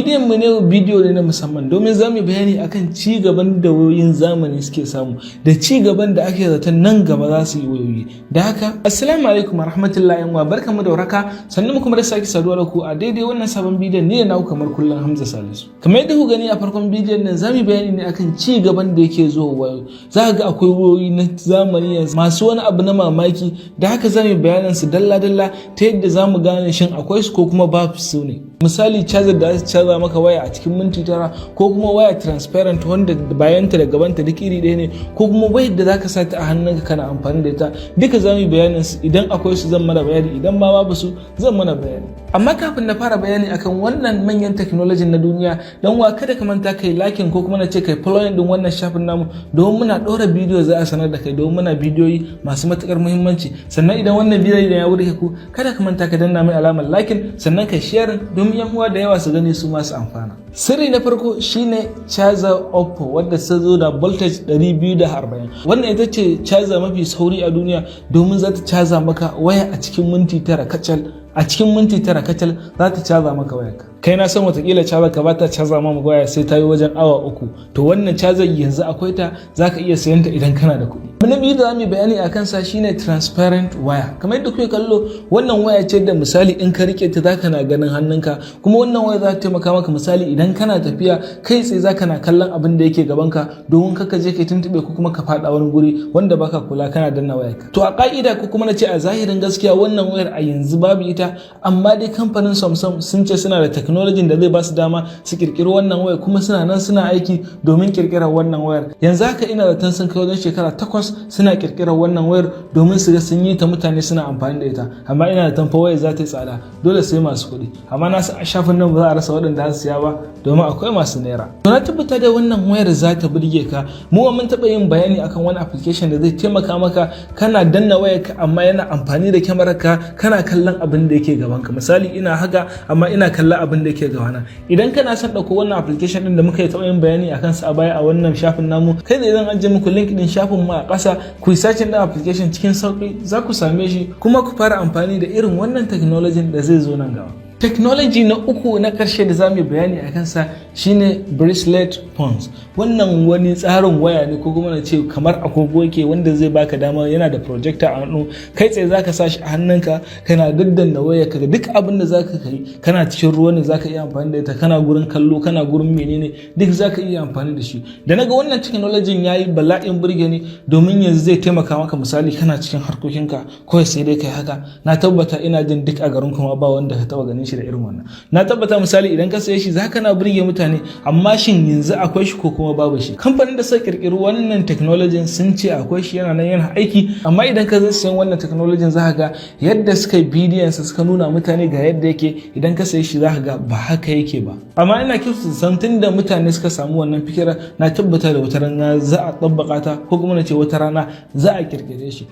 Bidiyon mu ne bidiyo ne na musamman domin za mu bayani akan ci gaban da wayoyin zamani suke samu da ci gaban da ake zaton nan gaba za su yi wayoyi. Da haka assalamu alaikum warahmatullahi wa barkamu da warhaka, sannan mu kuma da sake saduwa da ku a daidai wannan sabon bidiyon ne na kamar kullum Hamza Salisu. Kamar yadda ku gani a farkon bidiyon nan za mu bayani ne akan ci gaban da yake zuwa wayoyi. Za ga akwai wayoyi na zamani yanzu masu wani abu na mamaki, da haka za mu bayanan su dalla-dalla ta yadda za mu gane shin akwai su ko kuma ba su ne. Misali charger da za caza maka waya a cikin minti 9, ko kuma waya transparent wanda bayanta da gabanta duk iri ɗaya ne, ko kuma wayar da zaka sa ta a hannunka kana amfani da ita. Duka za mu bayanin su, idan akwai su zan mana bayani, idan ma babu su zan mana bayani. Amma kafin na fara bayani akan wannan manyan technology na duniya, dan wa kada ka manta kai liking ko kuma na ce kai following din wannan shafin namu, domin muna ɗora bidiyo za a sanar da kai, domin muna bidiyoyi masu matukar muhimmanci. Sannan idan wannan bidiyo ya burge ku, kada ka manta ka danna mai alamar liking, sannan ka share domin yan uwa da yawa su gani su masu amfana. Sirri na farko shine charger Oppo wadda ta zo da voltage 240. Wannan ita ce charger mafi sauri a duniya, domin za ta caza maka waya a cikin minti 9 kacal. A cikin minti 9 kacal za ta caza maka wayarka. Kai na san watakila caza ka ba ta caza ma waya sai ta yi wajen awa 3. To wannan caza yanzu akwai ta, za ka iya sayan ta idan kana da kuɗi. Na biyu da zamu bayani a kansa shine transparent waya. Kamar yadda kuke kallo, wannan waya ce da misali in ka rike ta zaka na ganin hannunka, kuma wannan waya za ta taimaka maka misali idan kana tafiya kai tsaye zaka na kallon abin da yake gabanka, domin kaka je kai tuntube ko kuma ka fada wani guri wanda baka kula kana danna wayarka. To a ka'ida ko kuma na ce a zahirin gaskiya wannan wayar a yanzu babu ita, amma dai kamfanin Samsung sun ce suna da technology da zai ba su dama su kirkiri wannan wayar, kuma suna nan suna aiki domin kirkirar wannan wayar. Yanzu haka ina da tan sun kai wajen shekara 8 suna kirkirar wannan wayar domin su ga sun yi ta mutane suna amfani da ita. Amma ina da tamfa wayar za ta yi tsada, dole sai masu kuɗi. Amma na san a shafin nan ba za a rasa waɗanda za su siya ba, domin akwai masu naira. To na tabbata da wannan wayar za ta burge ka. Mu mun taɓa yin bayani akan wani application da zai taimaka maka, kana danna wayarka amma yana amfani da kyamararka, kana kallon abin da yake gabanka. Misali ina haka amma ina kallon abin da yake gabana. Idan kana son ɗauko wannan application din da muka yi taɓa yin bayani akan sa a baya a wannan shafin namu, kai da zan ajiye muku link din shafin mu a ƙasa, ku yi searching din application cikin sauƙi za ku same shi, kuma ku fara amfani da irin wannan technology da zai zo nan gaba. Technology na uku na ƙarshe da za mu bayani a kansa shine bracelet phones. Wannan wani tsarin waya ne ko kuma na ce kamar agogo yake, wanda zai baka dama, yana da projector a hannu, kai tsaye zaka sa shi a hannunka, kana daddanna wayarka, duk abin da zaka kai, kana cikin ruwa ne zaka iya amfani da ita, kana gurin kallo, kana gurin menene, duk zaka iya amfani da shi. Da naga wannan technology yayi bala'in burge ni, domin yanzu zai taimaka maka misali kana cikin harkokinka kawai sai dai kai haka. Na tabbata ina jin duk a garin kuma ba wanda ka taba ganin shi da irin wannan. Na tabbata misali idan ka saye shi zaka na burge mutane, amma shin yanzu akwai shi ko kuma babu shi? Kamfanin da suka kirkiri wannan technology sun ce akwai shi, yana nan yana aiki, amma idan ka zai sayan wannan technology zaka ga yadda suka yi bidiyon sa suka nuna mutane ga yadda yake, idan ka saye shi zaka ga ba haka yake ba. Amma ina kirsu san tunda mutane suka samu wannan fikira, na tabbata da wata rana za a tabbaka ta, ko kuma na ce wata rana za a kirkire shi.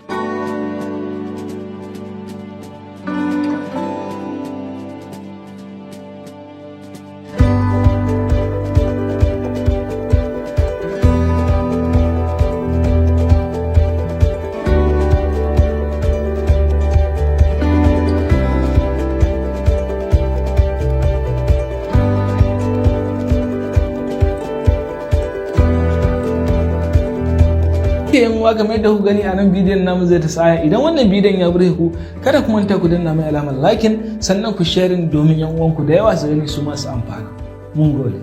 Yan uwa, game da ku gani a nan bidiyon namu zai ta tsaya. Idan wannan bidiyon ya burge ku, kada ku manta ku danna mai alamar liking, sannan ku sharing domin yan uwanku da yawa su gani su masu amfana. Mun gode.